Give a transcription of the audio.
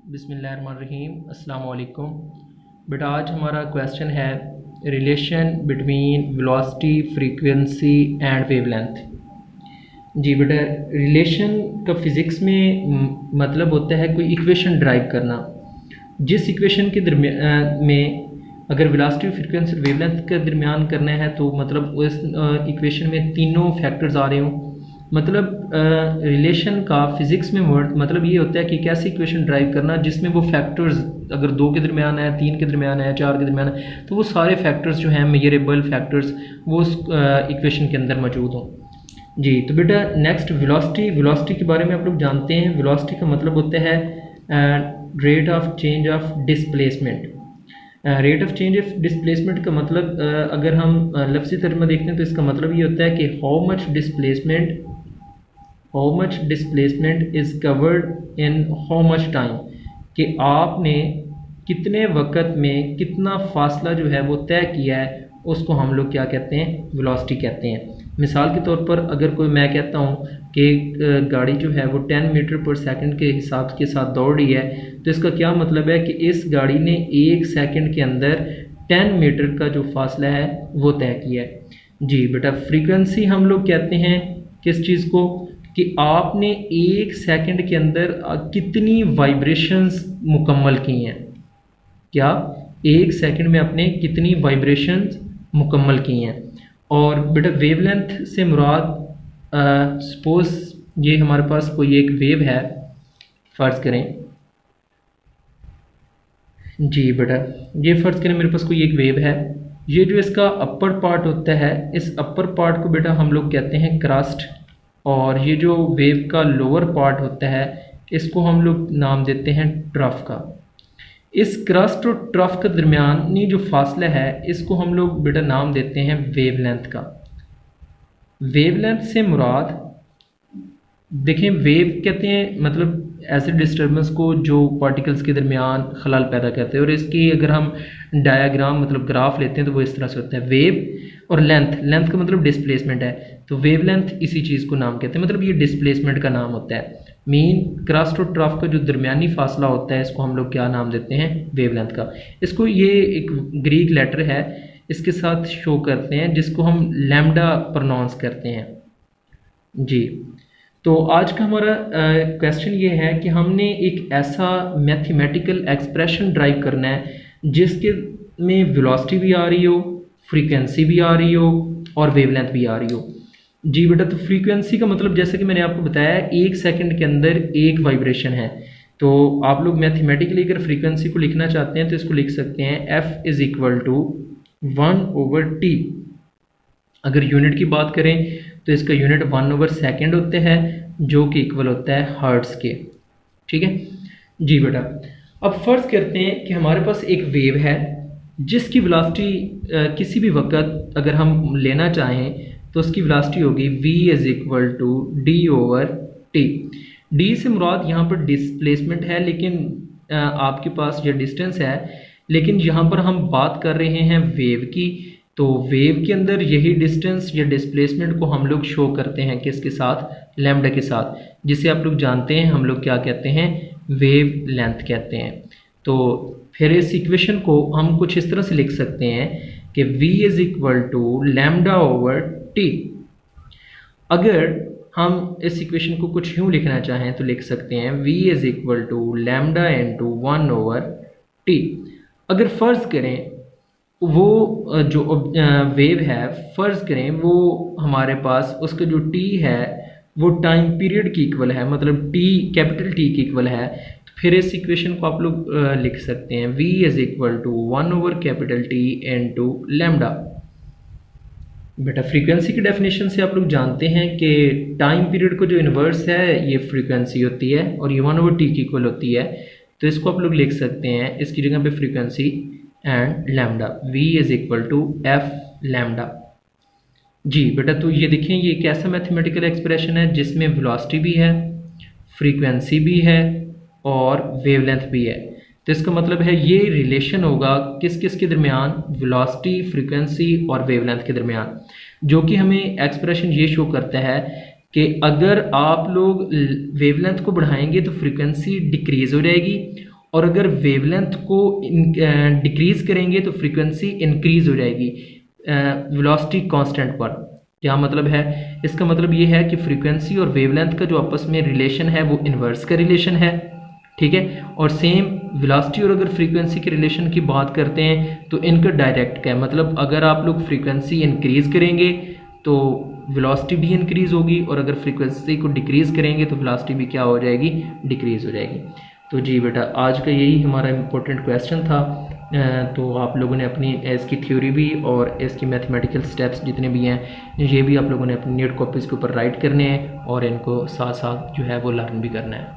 बिस्मिल्लाहिर्रहमानिर्रहीम अस्सलाम वालेकुम। बेटा आज हमारा क्वेश्चन है relation between velocity, frequency and wavelength. जी बेटा, रिलेशन का फिज़िक्स में मतलब होता है कोई इक्वेशन ड्राइव करना। जिस इक्वेशन के में अगर वेलोसिटी, फ्रीक्वेंसी और वेवलेंथ के दरमियान करना है तो मतलब उस इक्वेशन में तीनों फैक्टर्स आ रहे हों। मतलब रिलेशन का फिज़िक्स में वर्ड मतलब ये होता है कि एक ऐसी इक्वेशन ड्राइव करना जिसमें वो फैक्टर्स अगर 2 के दरमियान है, 3 के दरमियान है, 4 के दरमियान है, तो वो सारे फैक्टर्स जो हैं मेजरेबल फैक्टर्स वो उस इक्वेशन के अंदर मौजूद हों। जी तो बेटा नेक्स्ट वेलोसिटी के बारे में आप लोग जानते हैं। वेलोसिटी का मतलब होता है rate of change of displacement. Rate of change of displacement का मतलब अगर हम लफ्ज़ी तर्जुमा देखते हैं तो इसका मतलब ये होता है कि how much displacement is covered in how much time, कि आपने कितने वक्त में कितना फासला जो है वो तय किया है, उसको हम लोग क्या कहते हैं, वेलोसिटी कहते हैं। मिसाल के तौर पर अगर कोई मैं कहता हूँ कि गाड़ी जो है वो 10 मीटर पर सेकंड के हिसाब के साथ दौड़ रही है, तो इसका क्या मतलब है कि इस गाड़ी ने 1 सेकंड के अंदर 10 मीटर का जो फासला है वो तय किया है। जी बेटा, फ्रीक्वेंसी हम लोग कहते हैं किस चीज़ को, कि आपने 1 सेकंड के अंदर कितनी वाइब्रेशंस मुकम्मल की हैं। क्या 1 सेकंड में आपने कितनी वाइब्रेशंस मुकम्मल की हैं। और बेटा वेवलेंथ से मुराद सपोज ये हमारे पास कोई एक वेव है, फ़र्ज़ करें। जी बेटा, ये फ़र्ज़ करें मेरे पास कोई एक वेव है। ये जो इसका अपर पार्ट होता है, इस अपर पार्ट को बेटा हम लोग कहते हैं क्रस्ट, और ये जो वेव का लोअर पार्ट होता है इसको हम लोग नाम देते हैं ट्रफ का। इस क्रस्ट और ट्रफ के दरमियानी जो फासला है इसको हम लोग बेटा नाम देते हैं वेवलेंथ का। वेवलेंथ से मुराद देखें, वेव कहते हैं मतलब ऐसे डिस्टर्बेंस को जो पार्टिकल्स के दरमियान खलल पैदा करते हैं, और इसकी अगर हम डायग्राम मतलब ग्राफ लेते हैं तो वो इस तरह से होता है। वेव और लेंथ का मतलब डिस्प्लेसमेंट है, तो वेवलेंथ इसी चीज़ को नाम कहते हैं, मतलब ये डिस्प्लेसमेंट का नाम होता है। मीन क्रस्ट और ट्रफ का जो दरमियानी फासला होता है इसको हम लोग क्या नाम देते हैं, वेवलेंथ का। इसको ये एक ग्रीक लेटर है इसके साथ शो करते हैं जिसको हम लैम्डा प्रोनाउंस करते हैं। जी तो आज का हमारा क्वेश्चन ये है कि हमने एक ऐसा मैथमेटिकल एक्सप्रेशन ड्राइव करना है जिसके में वेलोसिटी भी आ रही हो, फ्रीक्वेंसी भी आ रही हो और वेवलेंथ भी आ रही हो। जी बेटा, तो फ्रीक्वेंसी का मतलब जैसे कि मैंने आपको बताया 1 सेकंड के अंदर एक वाइब्रेशन है। तो आप लोग मैथमेटिकली अगर फ्रीक्वेंसी को लिखना चाहते हैं तो इसको लिख सकते हैं F is equal to 1/t। अगर यूनिट की बात करें तो इसका यूनिट 1/सेकंड होते हैं जो कि इक्वल होता है हर्ट्ज़ के। ठीक है जी बेटा, अब फ़र्ज़ करते हैं कि हमारे पास एक वेव है जिसकी वेलोसिटी किसी भी वक्त अगर हम लेना चाहें तो उसकी वेलोसिटी होगी v is equal to d/t। d से मुराद यहाँ पर डिस्प्लेसमेंट है, लेकिन आपके पास ये डिस्टेंस है, लेकिन यहाँ पर हम बात कर रहे हैं वेव की। तो वेव के अंदर यही डिस्टेंस या डिस्प्लेसमेंट को हम लोग शो करते हैं किसके साथ, लैम्डा के साथ, जिसे आप लोग जानते हैं हम लोग क्या कहते हैं, वेव लेंथ कहते हैं। तो फिर इस इक्वेशन को हम कुछ इस तरह से लिख सकते हैं कि v is equal to λ/t। अगर हम इस इक्वेशन को कुछ यूँ लिखना चाहें तो लिख सकते हैं v is equal to λ/1/t। अगर फ़र्ज़ करें वो जो वेव है, फ़र्ज़ करें वो हमारे पास उसका जो t है वो टाइम पीरियड की इक्वल है, मतलब t कैपिटल T की इक्वल है, तो फिर इस इक्वेशन को आप लोग लिख सकते हैं v is equal to 1/T into lambda. बेटा फ्रीक्वेंसी की डेफिनेशन से आप लोग जानते हैं कि टाइम पीरियड को जो इन्वर्स है ये फ्रीक्वेंसी होती है और ये 1/T की इक्वल होती है। तो इसको आप लोग लिख सकते हैं इसकी जगह पे frequency and lambda, v is equal to f lambda. जी बेटा, तो ये देखें ये एक ऐसा मैथमेटिकल एक्सप्रेशन है जिसमें वेलोसिटी भी है, फ्रीक्वेंसी भी है और वेवलेंथ भी है। तो इसका मतलब है ये रिलेशन होगा किस किस के दरमियान, वेलोसिटी, फ्रीक्वेंसी और वेवलेंथ के दरमियान, जो कि हमें एक्सप्रेशन ये शो करता है कि अगर आप लोग वेवलेंथ को बढ़ाएंगे तो फ्रीक्वेंसी डिक्रीज़ हो जाएगी और अगर वेवलेंथ को डिक्रीज़ करेंगे तो फ्रीक्वेंसी इंक्रीज़ हो जाएगी वेलोसिटी कांस्टेंट पर। क्या मतलब है? इसका मतलब ये है कि फ्रीक्वेंसी और वेवलेंथ का जो आपस में रिलेशन है वो इन्वर्स का रिलेशन है, ठीक है। और सेम वेलोसिटी और अगर फ्रीक्वेंसी के रिलेशन की बात करते हैं तो इनका डायरेक्ट क्या है, मतलब अगर आप लोग फ्रीक्वेंसी इंक्रीज़ करेंगे तो वेलोसिटी भी इंक्रीज़ होगी, और अगर फ्रीक्वेंसी को डिक्रीज़ करेंगे तो वेलोसिटी भी क्या हो जाएगी, डिक्रीज़ हो जाएगी। तो जी बेटा आज का यही हमारा इम्पोर्टेंट क्वेश्चन था। तो आप लोगों ने अपनी इसकी थ्योरी भी और इसकी मैथमेटिकल स्टेप्स जितने भी हैं ये भी आप लोगों ने अपनी नीट कॉपीज़ के ऊपर राइट करने हैं और इनको साथ साथ जो है वो लर्न भी करना है।